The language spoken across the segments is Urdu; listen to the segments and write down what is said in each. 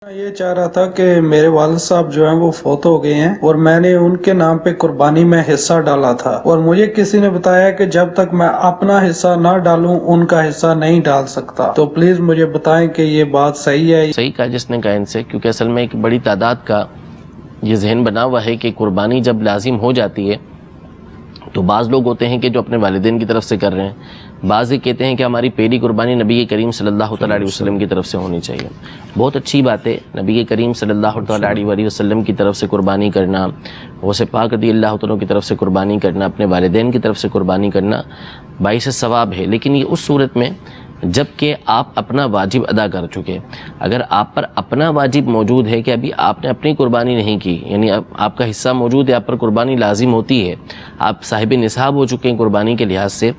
یہ چاہ رہا تھا کہ میرے والد صاحب جو ہیں وہ فوت ہو گئے ہیں اور میں نے ان کے نام پہ قربانی میں حصہ ڈالا تھا، اور مجھے کسی نے بتایا کہ جب تک میں اپنا حصہ نہ ڈالوں ان کا حصہ نہیں ڈال سکتا، تو پلیز مجھے بتائیں کہ یہ بات صحیح ہے؟ صحیح کہا جس نے کہا ان سے، کیونکہ اصل میں ایک بڑی تعداد کا یہ ذہن بنا ہوا ہے کہ قربانی جب لازم ہو جاتی ہے تو بعض لوگ ہوتے ہیں کہ جو اپنے والدین کی طرف سے کر رہے ہیں، بعض یہ کہتے ہیں کہ ہماری پہلی قربانی نبی کریم صلی اللہ تعالیٰ علیہ وسلم کی طرف سے ہونی چاہیے۔ بہت اچھی بات ہے، نبی کریم صلی اللہ تعالیٰ علیہ وسلم کی طرف سے قربانی کرنا، غوث پاک رضی اللہ تعالیٰ کی طرف سے قربانی کرنا، اپنے والدین کی طرف سے قربانی کرنا باعث ثواب ہے، لیکن یہ اس صورت میں جب کہ آپ اپنا واجب ادا کر چکے۔ اگر آپ پر اپنا واجب موجود ہے کہ ابھی آپ نے اپنی قربانی نہیں کی، یعنی اب آپ کا حصہ موجود ہے، آپ پر قربانی لازم ہوتی ہے، آپ صاحب نصاب ہو چکے ہیں قربانی کے لحاظ سے،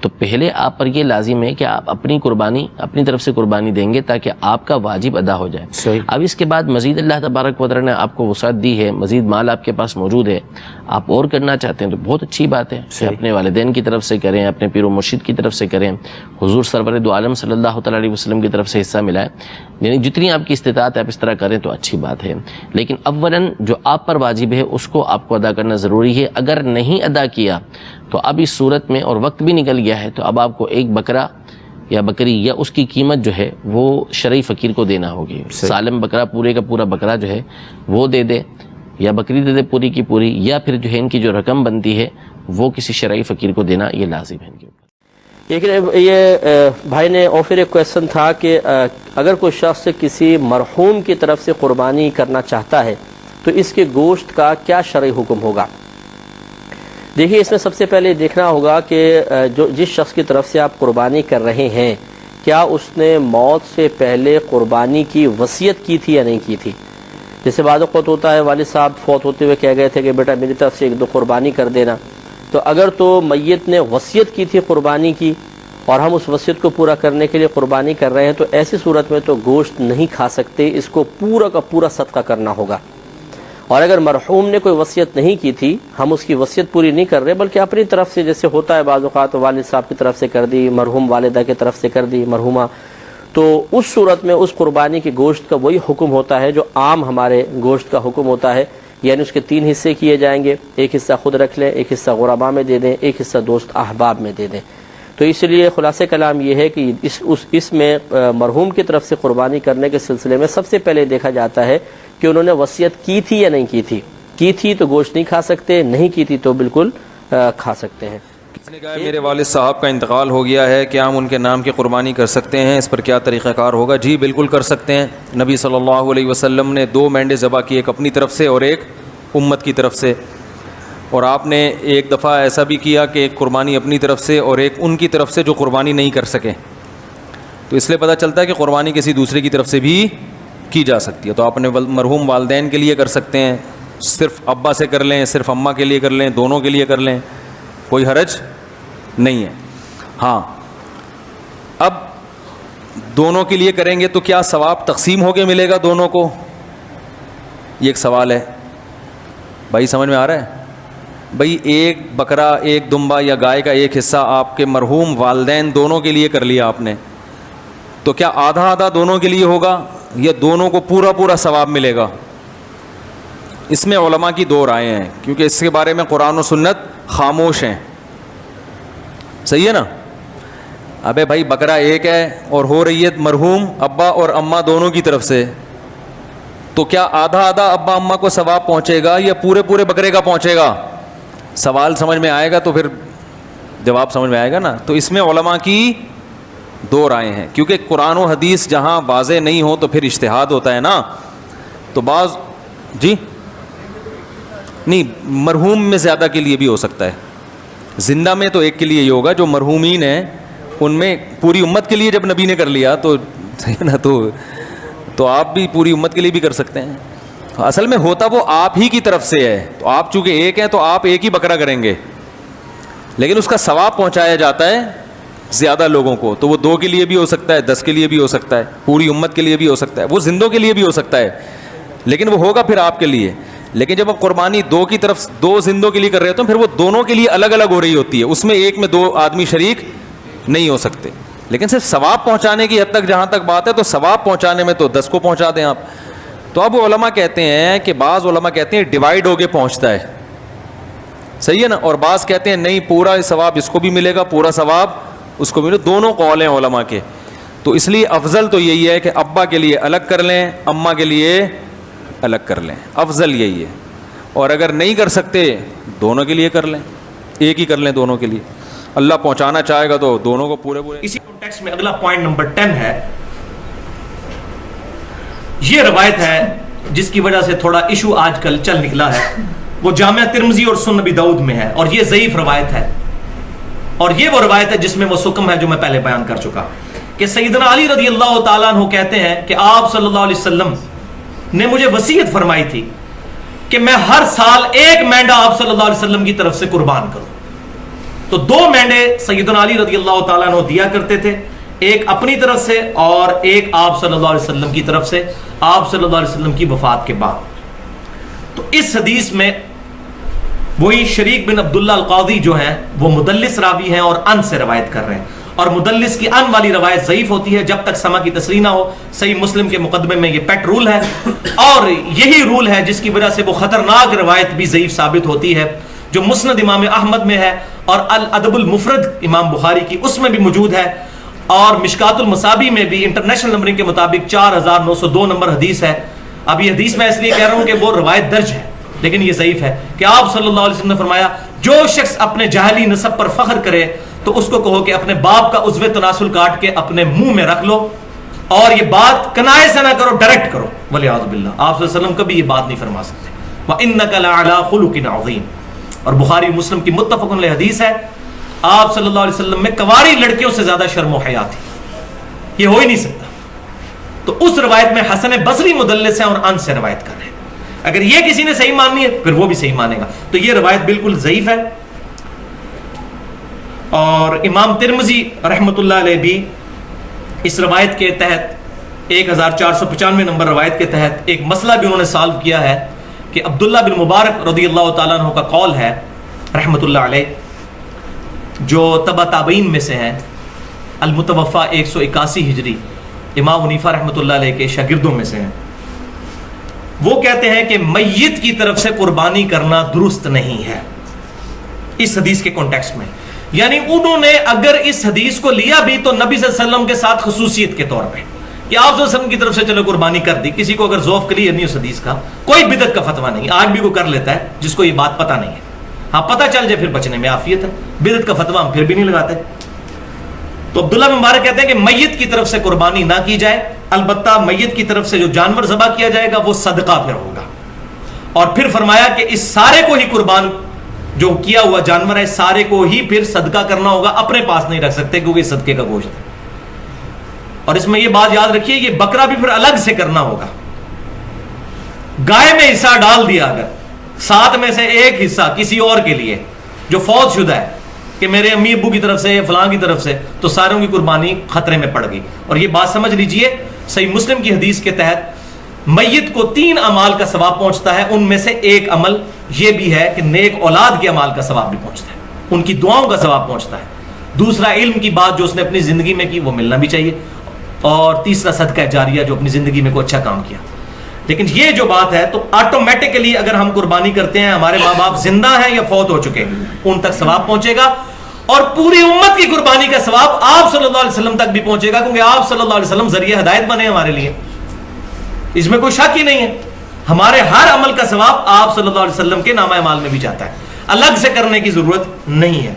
تو پہلے آپ پر یہ لازم ہے کہ آپ اپنی قربانی اپنی طرف سے قربانی دیں گے تاکہ آپ کا واجب ادا ہو جائے۔ صحیح۔ اب اس کے بعد مزید اللہ تبارک و تعالیٰ نے آپ کو وسعت دی ہے، مزید مال آپ کے پاس موجود ہے، آپ اور کرنا چاہتے ہیں تو بہت اچھی بات ہے کہ اپنے والدین کی طرف سے کریں، اپنے پیر و مرشد کی طرف سے کریں، حضور سرور دو عالم صلی اللہ تعالیٰ علیہ وسلم کی طرف سے حصہ ملا ہے، یعنی جتنی آپ کی استطاعت ہے آپ اس طرح کریں تو اچھی بات ہے، لیکن اولاً جو آپ پر واجب ہے اس کو آپ کو ادا کرنا ضروری ہے۔ اگر نہیں ادا کیا تو اب اس صورت میں، اور وقت بھی نکل گیا ہے، تو اب آپ کو ایک بکرا یا بکری یا اس کی قیمت جو ہے وہ شرعی فقیر کو دینا ہوگی۔ سالم بکرا، پورے کا پورا بکرا جو ہے وہ دے دے، یا بکری دے دے پوری کی پوری، یا پھر جو ہے ان کی جو رقم بنتی ہے وہ کسی شرعی فقیر کو دینا یہ لازم ہے ان کے اوپر۔ لیکن یہ بھائی نے اور پھر ایک کویسچن تھا کہ اگر کوئی شخص کسی مرحوم کی طرف سے قربانی کرنا چاہتا ہے تو اس کے گوشت کا کیا شرعی حکم ہوگا؟ دیکھیے، اس میں سب سے پہلے دیکھنا ہوگا کہ جس شخص کی طرف سے آپ قربانی کر رہے ہیں کیا اس نے موت سے پہلے قربانی کی وصیت کی تھی یا نہیں کی تھی۔ جیسے بعض اوقات ہوتا ہے والد صاحب فوت ہوتے ہوئے کہہ گئے تھے کہ بیٹا میری طرف سے ایک دو قربانی کر دینا، تو اگر تو میت نے وصیت کی تھی قربانی کی اور ہم اس وصیت کو پورا کرنے کے لیے قربانی کر رہے ہیں تو ایسی صورت میں تو گوشت نہیں کھا سکتے، اس کو پورا کا پورا صدقہ کرنا ہوگا۔ اور اگر مرحوم نے کوئی وصیت نہیں کی تھی، ہم اس کی وصیت پوری نہیں کر رہے بلکہ اپنی طرف سے، جیسے ہوتا ہے بعض اوقات والد صاحب کی طرف سے کر دی، مرحوم والدہ کی طرف سے کر دی مرحومہ، تو اس صورت میں اس قربانی کے گوشت کا وہی حکم ہوتا ہے جو عام ہمارے گوشت کا حکم ہوتا ہے، یعنی اس کے 3 حصے کیے جائیں گے، ایک حصہ خود رکھ لیں، ایک حصہ غربا میں دے دیں، ایک حصہ دوست احباب میں دے دیں۔ تو اس لیے خلاصہ کلام یہ ہے کہ اس میں مرحوم کی طرف سے قربانی کرنے کے سلسلے میں سب سے پہلے دیکھا جاتا ہے کہ انہوں نے وصیت کی تھی یا نہیں کی تھی۔ کی تھی تو گوشت نہیں کھا سکتے، نہیں کی تھی تو بالکل کھا سکتے ہیں۔ کس نے کہا میرے والد صاحب کا انتقال ہو گیا ہے، کیا ہم ان کے نام کی قربانی کر سکتے ہیں؟ اس پر کیا طریقہ کار ہوگا؟ جی بالکل کر سکتے ہیں۔ نبی صلی اللہ علیہ وسلم نے 2 مینڈے ذبح کی، ایک اپنی طرف سے اور ایک امت کی طرف سے، اور آپ نے ایک دفعہ ایسا بھی کیا کہ ایک قربانی اپنی طرف سے اور ایک ان کی طرف سے جو قربانی نہیں کر سکے، تو اس لیے پتہ چلتا ہے کہ قربانی کسی دوسرے کی طرف سے بھی کی جا سکتی ہے۔ تو آپ نے مرحوم والدین کے لیے کر سکتے ہیں، صرف ابا سے کر لیں، صرف اماں کے لیے کر لیں، دونوں کے لیے کر لیں، کوئی حرج نہیں ہے۔ ہاں، اب دونوں کے لیے کریں گے تو کیا ثواب تقسیم ہو کے ملے گا دونوں کو؟ یہ ایک سوال ہے بھائی، سمجھ میں آ رہا ہے؟ بھائی ایک بکرا، ایک دمبا یا گائے کا ایک حصہ آپ کے مرحوم والدین دونوں کے لیے کر لیا آپ نے، تو کیا آدھا آدھا دونوں کے لیے ہوگا یا دونوں کو پورا پورا ثواب ملے گا؟ اس میں علماء کی 2 رائے ہیں، کیونکہ اس کے بارے میں قرآن و سنت خاموش ہیں۔ صحیح ہے نا؟ ابے بھائی بکرا ایک ہے اور ہو رہی ہے مرحوم ابا اور اماں دونوں کی طرف سے، تو کیا آدھا آدھا ابا اماں کو ثواب پہنچے گا یا پورے پورے بکرے کا پہنچے گا؟ سوال سمجھ میں آئے گا تو پھر جواب سمجھ میں آئے گا نا۔ تو اس میں علماء کی 2 رائے ہیں، کیونکہ قرآن و حدیث جہاں واضح نہیں ہو تو پھر اجتہاد ہوتا ہے نا۔ تو بعض جی نہیں، مرحوم میں زیادہ کے لیے بھی ہو سکتا ہے، زندہ میں تو ایک کے لیے ہی ہوگا، جو مرحومین ہیں ان میں پوری امت کے لیے جب نبی نے کر لیا تو نا، تو آپ بھی پوری امت کے لیے بھی کر سکتے ہیں۔ اصل میں ہوتا وہ آپ ہی کی طرف سے ہے، تو آپ چونکہ ایک ہیں تو آپ ایک ہی بکرا کریں گے، لیکن اس کا ثواب پہنچایا جاتا ہے زیادہ لوگوں کو، تو وہ 2 کے لیے بھی ہو سکتا ہے، 10 کے لیے بھی ہو سکتا ہے، پوری امت کے لیے بھی ہو سکتا ہے، وہ زندوں کے لیے بھی ہو سکتا ہے، لیکن وہ ہوگا پھر آپ کے لیے۔ لیکن جب آپ قربانی 2 کی طرف 2 زندوں کے لیے کر رہے ہوتے ہیں پھر وہ دونوں کے لیے الگ الگ ہو رہی ہوتی ہے، اس میں ایک میں 2 آدمی شریک نہیں ہو سکتے، لیکن صرف ثواب پہنچانے کی حد تک جہاں تک بات ہے تو ثواب پہنچانے میں تو 10 کو پہنچا دیں آپ۔ تو اب علماء کہتے ہیں کہ بعض علماء کہتے ہیں ڈیوائڈ ہو کے پہنچتا ہے, صحیح ہے نا, اور بعض کہتے ہیں نہیں پورا ثواب اس کو بھی ملے گا, پورا ثواب اس کو بھی ملے. دونوں قول ہیں علماء کے. تو اس لیے افضل تو یہی ہے کہ ابا کے لیے الگ کر لیں, اماں کے لیے الگ کر لیں, افضل یہی ہے. اور اگر نہیں کر سکتے دونوں کے لیے کر لیں, ایک ہی کر لیں دونوں کے لیے. اللہ پہنچانا چاہے گا تو دونوں کو پورے. اسی کانٹیکسٹ میں اگلا پوائنٹ نمبر 10 ہے. یہ روایت ہے جس کی وجہ سے تھوڑا ایشو آج کل چل نکلا ہے, وہ جامعہ ترمذی اور سنن نبی داؤد میں ہے, اور یہ ضعیف روایت ہے. اور یہ وہ روایت ہے جس میں وہ سکم ہے جو میں پہلے بیان کر چکا, کہ سیدنا علی رضی اللہ تعالیٰ عنہ کہتے ہیں کہ آپ صلی اللہ علیہ وسلم نے مجھے وصیت فرمائی تھی کہ میں ہر سال ایک مینڈا آپ صلی اللہ علیہ وسلم کی طرف سے قربان کروں. تو 2 مینڈے سیدنا علی رضی اللہ تعالیٰ عنہ دیا کرتے تھے, ایک اپنی طرف سے اور ایک آپ صلی اللہ علیہ وسلم کی طرف سے, آپ صلی اللہ علیہ وسلم کی وفات کے بعد. تو اس حدیث میں وہی شریک بن عبداللہ القاضی جو ہیں وہ مدلس راوی ہیں اور ان سے روایت کر رہے ہیں, اور مدلس کی ان والی روایت ضعیف ہوتی ہے جب تک سما کی تصریح نہ ہو. صحیح مسلم کے مقدمے میں یہ پیٹ رول ہے, اور یہی رول ہے جس کی وجہ سے وہ خطرناک روایت بھی ضعیف ثابت ہوتی ہے جو مسند امام احمد میں ہے, اور الادب المفرد امام بخاری کی اس میں بھی موجود ہے, اور مشکات المصابی میں بھی انٹرنیشنل نمبرنگ کے مطابق 4902 نمبر حدیث ہے. اب یہ حدیث میں اس لیے کہہ رہا ہوں کہ وہ روایت درج ہے لیکن یہ ضعیف ہے, کہ آپ صلی اللہ علیہ وسلم نے فرمایا جو شخص اپنے جاہلی نسب پر فخر کرے تو اس کو کہو کہ اپنے باپ کا عضو تناسل کاٹ کے اپنے منہ میں رکھ لو, اور یہ بات کنائے سے نہ کرو, ڈائریکٹ کرو. ولیعوذ باللہ, آپ صلی اللہ علیہ وسلم کبھی یہ بات نہیں فرما سکتے. وَإِنَّكَ لَعَلَىٰ خُلُقٍ عَظِيمٍ, اور بخاری مسلم کی متفق علیہ حدیث ہے, آپ صلی اللہ علیہ وسلم میں کواری لڑکیوں سے زیادہ شرم و حیا تھی, یہ ہو ہی نہیں سکتا. تو اس روایت میں حسن بصری مدلس ہیں اور ان سے روایت کر رہے ہیں. اگر یہ کسی نے صحیح ماننی ہے پھر وہ بھی صحیح مانے گا. تو یہ روایت بالکل ضعیف ہے. اور امام ترمذی رحمۃ اللہ علیہ بھی اس روایت کے تحت 1495 نمبر روایت کے تحت ایک مسئلہ بھی انہوں نے سالو کیا ہے, کہ عبداللہ بن مبارک رضی اللہ تعالیٰ عنہ کا قول ہے رحمۃ اللہ علیہ, جو تبع تابعین میں سے ہیں, المتوفا 181 ہجری, امام حنیفہ رحمۃ اللہ علیہ کے شاگردوں میں سے ہیں. وہ کہتے ہیں کہ میت کی طرف سے قربانی کرنا درست نہیں ہے اس حدیث کے کانٹیکسٹ میں. یعنی انہوں نے اگر اس حدیث کو لیا بھی تو نبی صلی اللہ علیہ وسلم کے ساتھ خصوصیت کے طور پہ, کہ آپ صلی اللہ علیہ وسلم کی طرف سے چلو قربانی کر دی. کسی کو اگر ذوق کلیئر نہیں اس حدیث کا, کوئی بدعت کا فتویٰ نہیں, آج بھی کوئی کر لیتا ہے جس کو یہ بات پتہ نہیں ہے. ہاں پتہ چل جائے پھر بچنے میں عافیت ہے, بدعت کا فتویٰ ہم پھر بھی نہیں لگاتے. تو عبداللہ بن مبارک کہتے ہیں کہ میت کی طرف سے قربانی نہ کی جائے, البتہ میت کی طرف سے جو جانور ذبح کیا جائے گا وہ صدقہ پھر ہوگا. اور پھر فرمایا کہ اس سارے کو ہی قربان جو کیا ہوا جانور ہے سارے کو ہی پھر صدقہ کرنا ہوگا, اپنے پاس نہیں رکھ سکتے کیونکہ صدقے کا گوشت ہے. اور اس میں یہ بات یاد رکھیے, یہ بکرا بھی پھر الگ سے کرنا ہوگا. گائے میں حصہ ڈال دیا اگر 7 میں سے ایک حصہ کسی اور کے لیے جو فوت شدہ ہے, کہ میرے امی ابو کی طرف سے یا فلاں کی طرف سے, تو ساروں کی قربانی خطرے میں پڑ گئی. اور یہ بات سمجھ لیجئے, صحیح مسلم کی حدیث کے تحت میت کو 3 اعمال کا ثواب پہنچتا ہے, ان میں سے ایک عمل یہ بھی ہے کہ نیک اولاد کے اعمال کا ثواب بھی پہنچتا ہے, ان کی دعاؤں کا ثواب پہنچتا ہے. دوسرا علم کی بات جو اس نے اپنی زندگی میں کی وہ ملنا بھی چاہیے, اور تیسرا صدقہ جاریہ جو اپنی زندگی میں کوئی اچھا کام کیا. لیکن یہ جو بات ہے تو آٹومیٹکلی اگر ہم قربانی کرتے ہیں, ہمارے ماں باپ زندہ ہیں یا فوت ہو چکے ہیں, ان تک ثواب پہنچے گا, اور پوری امت کی قربانی کا ثواب آپ صلی اللہ علیہ وسلم تک بھی پہنچے گا, کیونکہ آپ صلی اللہ علیہ وسلم ذریعہ ہدایت بنے ہمارے لیے, اس میں کوئی شک ہی نہیں ہے. ہمارے ہر عمل کا ثواب آپ صلی اللہ علیہ وسلم کے نامہ اعمال میں بھی جاتا ہے, الگ سے کرنے کی ضرورت نہیں ہے.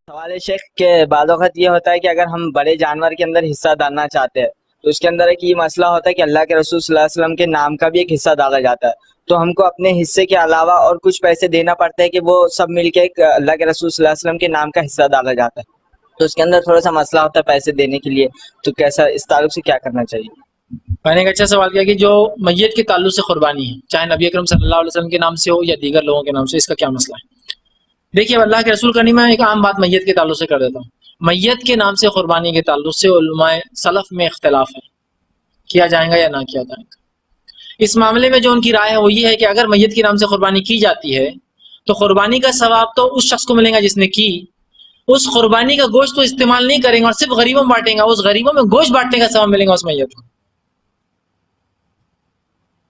سوال شیخ کے بعض اوقات یہ ہوتا ہے کہ اگر ہم بڑے جانور کے اندر حصہ ڈالنا چاہتے ہیں تو اس کے اندر ایک یہ مسئلہ ہوتا ہے کہ اللہ کے رسول صلی اللہ علیہ وسلم کے نام کا بھی ایک حصہ ڈالا جاتا ہے, تو ہم کو اپنے حصے کے علاوہ اور کچھ پیسے دینا پڑتا ہے کہ وہ سب مل کے ایک اللہ کے رسول صلی اللہ علیہ وسلم کے نام کا حصہ ڈالا جاتا ہے. تو اس کے اندر تھوڑا سا مسئلہ ہوتا ہے پیسے دینے کے لیے, تو کیسا اس تعلق سے کیا کرنا چاہیے؟ میں نے ایک اچھا سوال کیا کہ جو میت کے تعلق سے قربانی ہے, چاہے نبی اکرم صلی اللہ علیہ وسلم کے نام سے ہو یا دیگر لوگوں کے نام سے, اس کا کیا مسئلہ ہے؟ دیکھیے اللہ کے رسول کرنی, میں ایک عام بات میت کے تعلق سے کر دیتا ہوں. میت کے نام سے قربانی کے تعلق سے علماء سلف میں اختلاف ہے, کیا جائے گا یا نہ کیا جائے گا. اس معاملے میں جو ان کی رائے ہے وہ یہ ہے کہ اگر میت کے نام سے قربانی کی جاتی ہے تو قربانی کا ثواب تو اس شخص کو ملے گا جس نے کی, اس قربانی کا گوشت تو استعمال نہیں کریں گے اور صرف غریبوں میں بانٹیں گا, اس غریبوں میں گوشت بانٹنے کا ثواب ملے گا اس میت کو.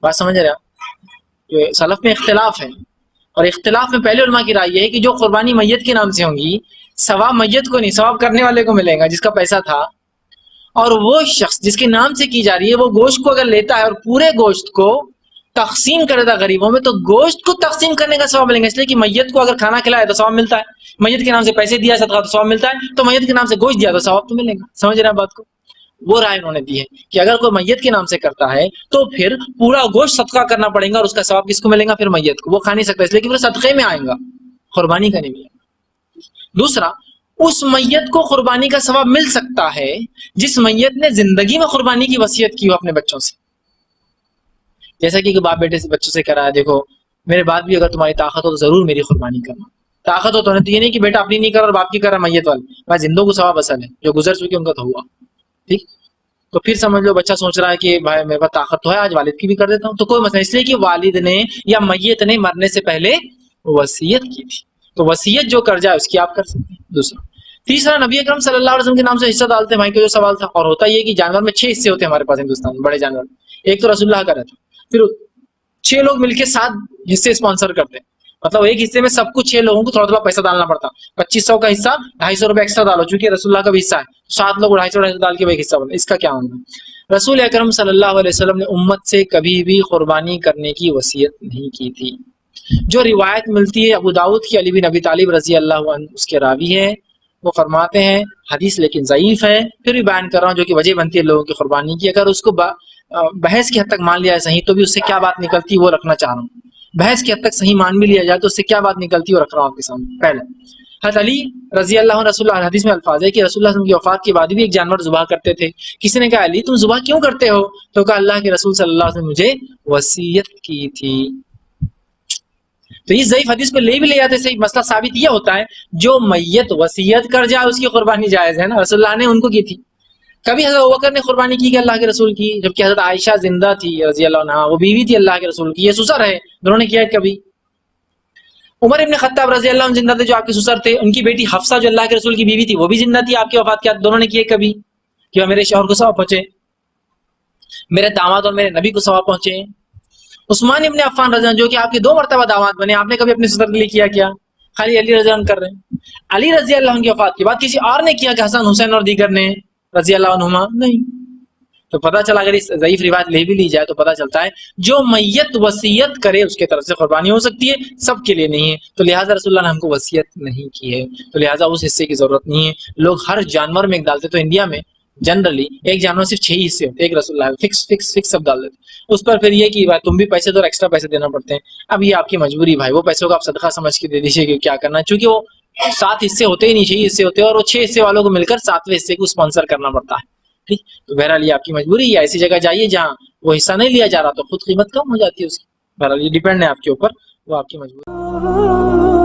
بات سمجھ رہے آپ؟ سلف میں اختلاف ہے، اور اختلاف میں پہلے علماء کی رائے یہ ہے کہ جو قربانی میت کے نام سے ہوں گی ثواب میت کو نہیں، ثواب کرنے والے کو ملے گا جس کا پیسہ تھا، اور وہ شخص جس کے نام سے کی جا رہی ہے وہ گوشت کو اگر لیتا ہے اور پورے گوشت کو تقسیم کرے گا غریبوں میں تو گوشت کو تقسیم کرنے کا ثواب ملے گا، اس لیے کہ میت کو اگر کھانا کھلایا تو ثواب ملتا ہے، میت کے نام سے پیسے دیا صدقہ تو ثواب ملتا ہے، تو میت کے نام سے گوشت دیا تو ثواب تو ملے گا۔ سمجھ رہے ہیں بات کو؟ وہ رائے انہوں نے دی ہے کہ اگر کوئی میت کے نام سے کرتا ہے تو پھر پورا گوشت صدقہ کرنا پڑے گا، اور اس کا ثواب کس کو ملے گا؟ پھر میت کو، وہ کھا نہیں سکتا اس لیے کہ پھر صدقے میں آئیں گا، قربانی کا نہیں ملے گا۔ دوسرا، اس میت کو قربانی کا ثواب مل سکتا ہے جس میت نے زندگی میں قربانی کی وصیت کی ہو اپنے بچوں سے، جیسا کہ باپ بیٹے سے بچوں سے کرا ہے، دیکھو میرے بعد بھی اگر تمہاری طاقت ہو تو ضرور میری قربانی کرنا، طاقت ہو تو یہ نہیں کہ بیٹا اپنی نہیں کر اور باپ کی کر رہا میت والے، بھائی زندوں کو ثواب اصل ہے، جو گزر چکے ان کا تو ہوا، ٹھیک؟ تو پھر سمجھ لو بچہ سوچ رہا ہے کہ بھائی میرے پاس طاقت تو ہے آج والد کی بھی کر دیتا ہوں، تو کوئی مسئلہ، اس لیے کہ والد نے یا میت نے مرنے سے پہلے وصیت کی تھی، تو وصیت جو کر جائے اس کی آپ کر سکتے ہیں۔ دوسرا، تیسرا، نبی اکرم صلی اللہ علیہ وسلم کے نام سے حصہ ڈالتے ہیں، بھائی کا جو سوال تھا، اور ہوتا یہ کہ جانور میں 6 حصے ہوتے ہیں ہمارے پاس ہندوستان میں، بڑے جانور، ایک تو رسول اللہ کا رہتا، پھر 6 لوگ مل کے 7 حصے اسپانسر کرتے ہیں، مطلب ایک حصے میں سب کچھ 6 لوگوں کو تھوڑا تھوڑا پیسہ ڈالنا پڑتا، 2500 کا حصہ 250 روپے ایکسٹرا ڈالو، چونکہ رسول اللہ کا بھی حصہ ہے، 7 لوگ 250 ڈال کے ایک حصہ بنا، اس کا کیا ہونا؟ رسول اکرم صلی اللہ علیہ وسلم نے امت سے کبھی بھی قربانی کرنے کی وصیت نہیں کی تھی۔ جو روایت ملتی ہے ابو داؤد کی، علی بن ابی طالب رضی اللہ عنہ اس کے راوی ہے، وہ فرماتے ہیں حدیث لیکن ضعیف ہے، پھر بھی بیان کر رہا ہوں جو کہ وجہ بنتی ہے لوگوں کی قربانی کی، اگر اس کو بحث کی حد تک مان لیا ہے صحیح، تو بھی اس سے کیا بات نکلتی وہ رکھنا چاہ رہا ہوں، بحث کی حد تک صحیح مان بھی لیا جائے تو اس سے کیا بات نکلتی وہ رکھ رہا ہوں آپ کے سامنے۔ پہلے حضرت علی رضی اللہ عنہ، رسول اللہ حدیث میں الفاظ ہے کہ رسول اللہ صلی اللہ علیہ وسلم کی وفات کے بعد بھی ایک جانور ذبح کرتے تھے، کسی نے کہا علی تم ذبح کیوں کرتے ہو؟ تو کہا اللہ کے رسول صلی اللہ علیہ وسلم مجھے وصیت کی تھی۔ تو یہ ضعیف حدیث کو لے بھی لے جاتے، صحیح مسئلہ ثابت یہ ہوتا ہے جو میت وصیت کر جائے اس کی قربانی جائز ہے نا، رسول اللہ نے ان کو کی تھی۔ کبھی حضرت ابوبکر نے قربانی کی کہ اللہ کے رسول کی، جبکہ حضرت عائشہ زندہ تھی رضی اللہ عنہا، وہ بیوی تھی اللہ کے رسول کی، یہ سسر ہے، دونوں نے کیا کبھی۔ عمر ابن خطاب رضی اللہ عنہ زندہ تھے جو آپ کے سسر تھے، ان کی بیٹی حفصہ جو اللہ کے رسول کی بیوی تھی وہ بھی زندہ تھی آپ کی وفات کے بعد، دونوں نے کیے کبھی کہ میرے شوہر کو ثواب پہنچے، میرے داماد اور میرے نبی کو ثواب پہنچے۔ عثمان ابن عفان رضی اللہ عنہ جو کہ آپ کے 2 مرتبہ داماد بنے، آپ نے کبھی اپنے سسر کے لیے کیا کیا؟ خالی علی رضی اللہ عنہ کر رہے ہیں۔ علی رضی اللہ عنہ کی وفات کے بعد کسی اور نے کیا کہ حسن حسین اور دیگر نے رضی اللہ عنہما؟ نہیں۔ تو پتہ چلا اگر اس ضعیف روایت لے بھی لی جائے تو پتہ چلتا ہے جو میت وصیت کرے اس کے طرف سے قربانی ہو سکتی ہے، سب کے لیے نہیں ہے، تو لہٰذا رسول اللہ نے ہم کو وصیت نہیں کی ہے، تو لہٰذا اس حصے کی ضرورت نہیں ہے۔ لوگ ہر جانور میں ایک ڈالتے، تو انڈیا میں جنرلی ایک جانور صرف 6 حصے ہوتے، ایک رسول اللہ فکس سب ڈال دیتے، اس پر پھر یہ کہ بھائی تم بھی پیسے دو اور ایکسٹرا پیسے دینا پڑتے ہیں۔ اب یہ آپ کی مجبوری بھائی، وہ پیسوں کو آپ صدقہ سمجھ کے دے دیجیے کہ کیا کرنا ہے، چونکہ وہ 7 حصے ہوتے ہی نہیں، 6 حصے ہوتے ہیں، اور وہ 6 حصے والوں کو مل کر 7ویں حصے کو اسپانسر کرنا پڑتا ہے، ٹھیک؟ تو بہرحال یہ آپ کی مجبوری ہے، ایسی جگہ جائیے جہاں وہ حصہ نہیں لیا جا رہا تو خود قیمت کم ہو جاتی ہے اس کی، بہرحال یہ ڈیپینڈ ہے آپ کے اوپر، وہ آپ کی مجبوری۔